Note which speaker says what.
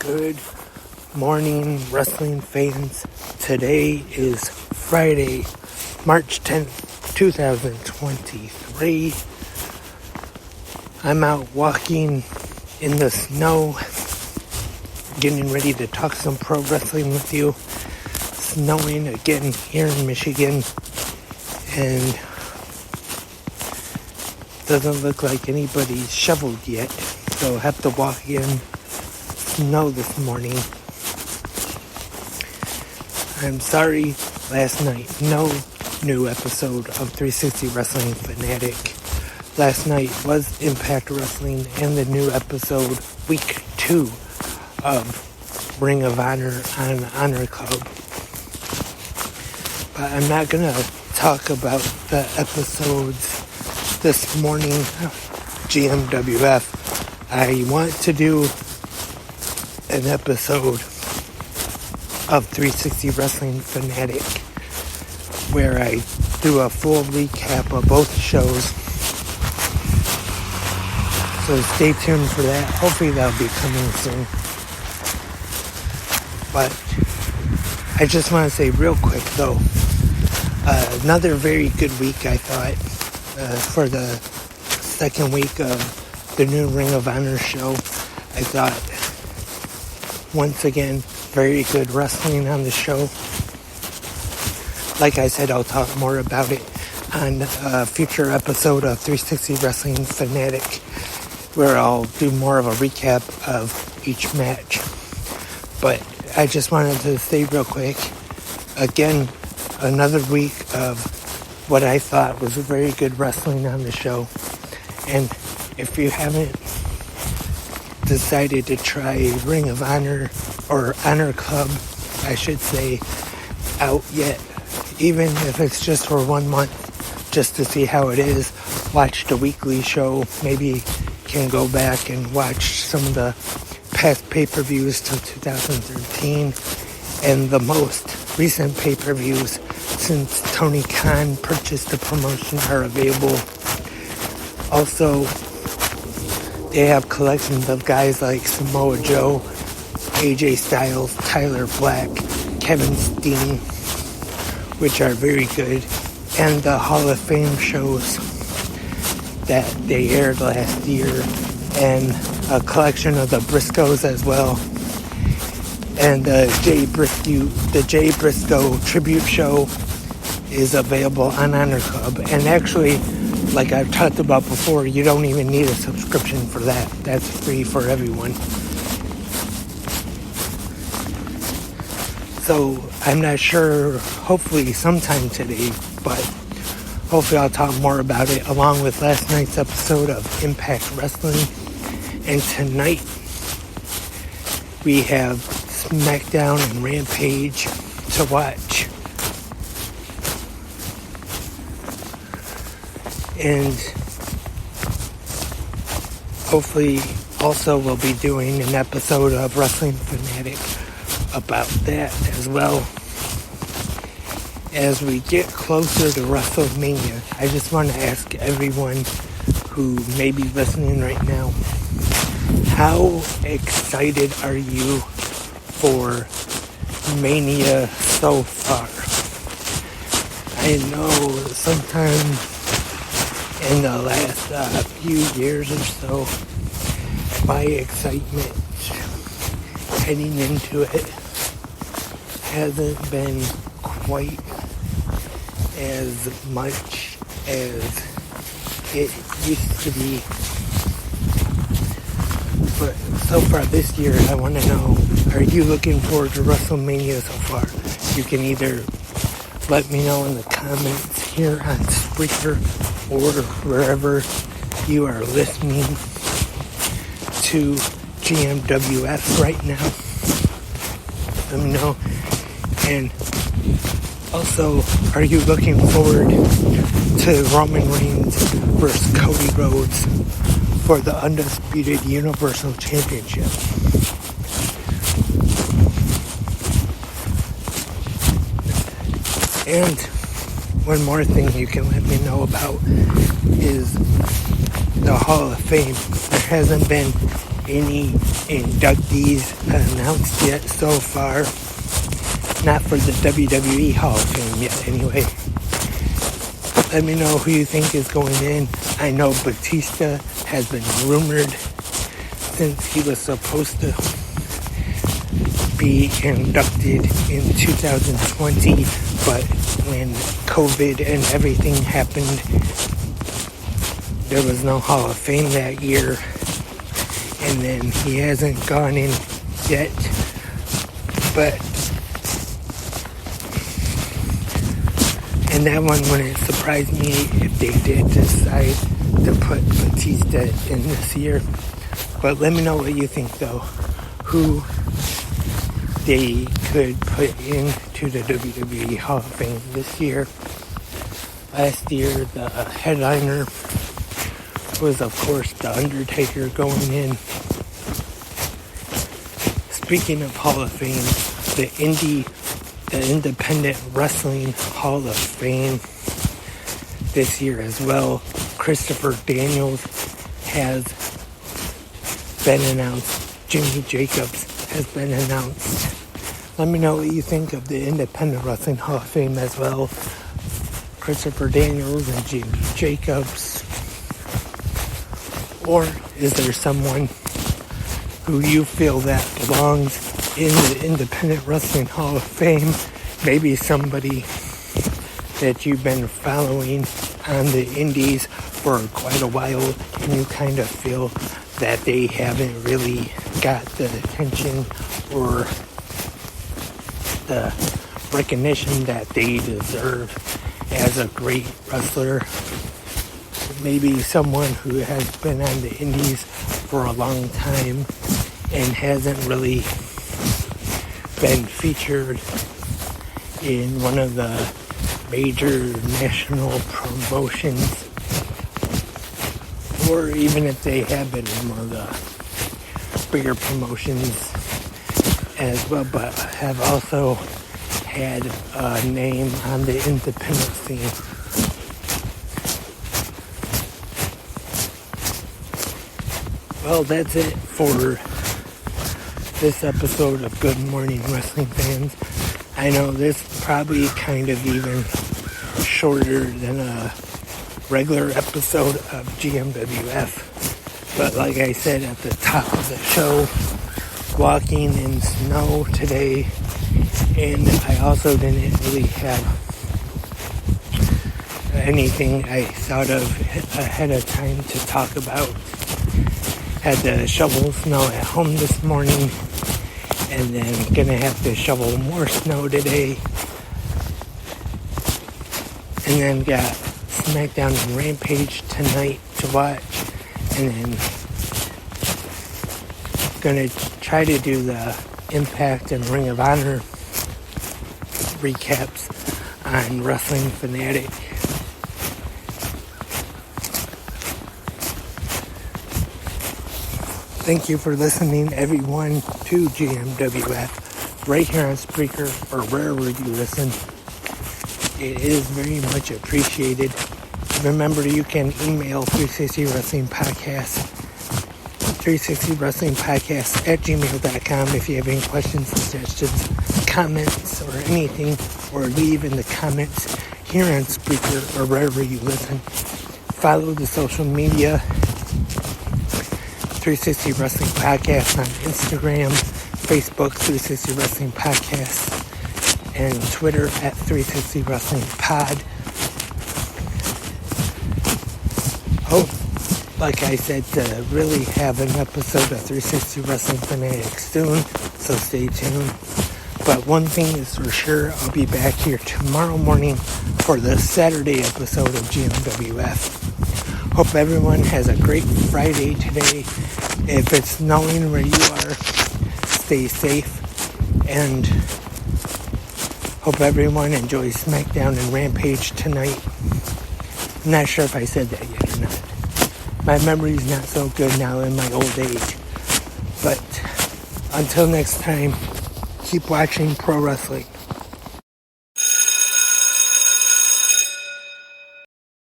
Speaker 1: Good morning, wrestling fans. Today is Friday, March 10th, 2023. I'm out walking in the snow, getting ready to talk some pro wrestling with you. Snowing again here in Michigan, and doesn't look like anybody's shoveled yet, so I'll have to walk in snow this morning. I'm sorry, last night, no new episode of 360 Wrestling Fanatic. Last night was Impact Wrestling and the new episode, week 2 of Ring of Honor on Honor Club. But I'm not going to talk about the episodes this morning, GMWF. I want to do an episode of 360 Wrestling Fanatic where I do a full recap of both shows. So stay tuned for that. Hopefully that'll be coming soon. But I just want to say real quick though, another very good week I thought for the second week of the new Ring of Honor show. I thought once again very good wrestling on the show. Like I said, I'll talk more about it on a future episode of 360 Wrestling Fanatic, where I'll do more of a recap of each match. But I just wanted to say real quick, again, another week of what I thought was very good wrestling on the show. And if you haven't decided to try Ring of Honor or Honor Club, I should say, out yet, even if it's just for 1 month, just to see how it is, watch the weekly show, maybe can go back and watch some of the past pay-per-views till 2013 and the most recent pay-per-views since Tony Khan purchased the promotion are available. Also, they have collections of guys like Samoa Joe, AJ Styles, Tyler Black, Kevin Steen, which are very good, and the Hall of Fame shows that they aired last year, and a collection of the Briscoes as well, and the Jay Briscoe tribute show is available on Honor Club. And actually, like I've talked about before, you don't even need a subscription for that. That's free for everyone. So I'm not sure, hopefully sometime today, but hopefully I'll talk more about it along with last night's episode of Impact Wrestling. And tonight we have SmackDown and Rampage to watch. And hopefully also we'll be doing an episode of Wrestling Fanatic about that as well. As we get closer to WrestleMania, I just want to ask everyone who may be listening right now, how excited are you for Mania so far? I know sometimes in the last few years or so, my excitement heading into it hasn't been quite as much as it used to be. But so far this year, I want to know, are you looking forward to WrestleMania so far? You can either let me know in the comments here on Spreaker or wherever you are listening to GMWF right now. Let me know. And also, are you looking forward to Roman Reigns versus Cody Rhodes for the undisputed Universal Championship? And one more thing you can let me know about is the Hall of Fame. There hasn't been any inductees announced yet so far. Not for the WWE Hall of Fame yet, anyway. Let me know who you think is going in. I know Batista has been rumored since he was supposed to be inducted in 2020, but when COVID and everything happened, there was no Hall of Fame that year, and then he hasn't gone in yet. But and that one wouldn't surprise me if they did decide to put Batista in this year. But let me know what you think, though. Who they could put into the WWE Hall of Fame this year. Last year, the headliner was, of course, The Undertaker going in. Speaking of Hall of Fame, the Independent Wrestling Hall of Fame this year as well. Christopher Daniels has been announced. Jimmy Jacobs has been announced. Let me know what you think of the Independent Wrestling Hall of Fame as well. Christopher Daniels and Jimmy Jacobs. Or is there someone who you feel that belongs in the Independent Wrestling Hall of Fame? Maybe somebody that you've been following on the indies for quite a while and you kind of feel that they haven't really got the attention or the recognition that they deserve as a great wrestler. Maybe someone who has been on the indies for a long time and hasn't really been featured in one of the major national promotions, or even if they have been in one of the bigger promotions as well, but have also had a name on the independent scene. Well, that's it for this episode of Good Morning Wrestling Fans. I know this probably kind of even shorter than a regular episode of GMWF. But like I said at the top of the show, walking in snow today, and I also didn't really have anything I thought of ahead of time to talk about. Had to shovel snow at home this morning, and then gonna have to shovel more snow today, and then got SmackDown and Rampage tonight to watch, and then gonna try to do the Impact and Ring of Honor recaps on Wrestling Fanatic. Thank you for listening, everyone, to GMWF, right here on Spreaker or wherever you listen. It is very much appreciated. Remember, you can email 360 Wrestling Podcast, 360 Wrestling Podcast at gmail.com if you have any questions, suggestions, comments, or anything, or leave in the comments here on Spreaker or wherever you listen. Follow the social media, 360 Wrestling Podcast on Instagram, Facebook 360 Wrestling Podcast, and Twitter at 360 Wrestling Pod. Hope, like I said, to really have an episode of 360 Wrestling Fanatic soon, so stay tuned. But one thing is for sure, I'll be back here tomorrow morning for the Saturday episode of GMWF. Hope everyone has a great Friday today. If it's snowing where you are, stay safe, and hope everyone enjoys SmackDown and Rampage tonight. I'm not sure if I said that yet or not. My memory's not so good now in my old age. But until next time, keep watching pro wrestling.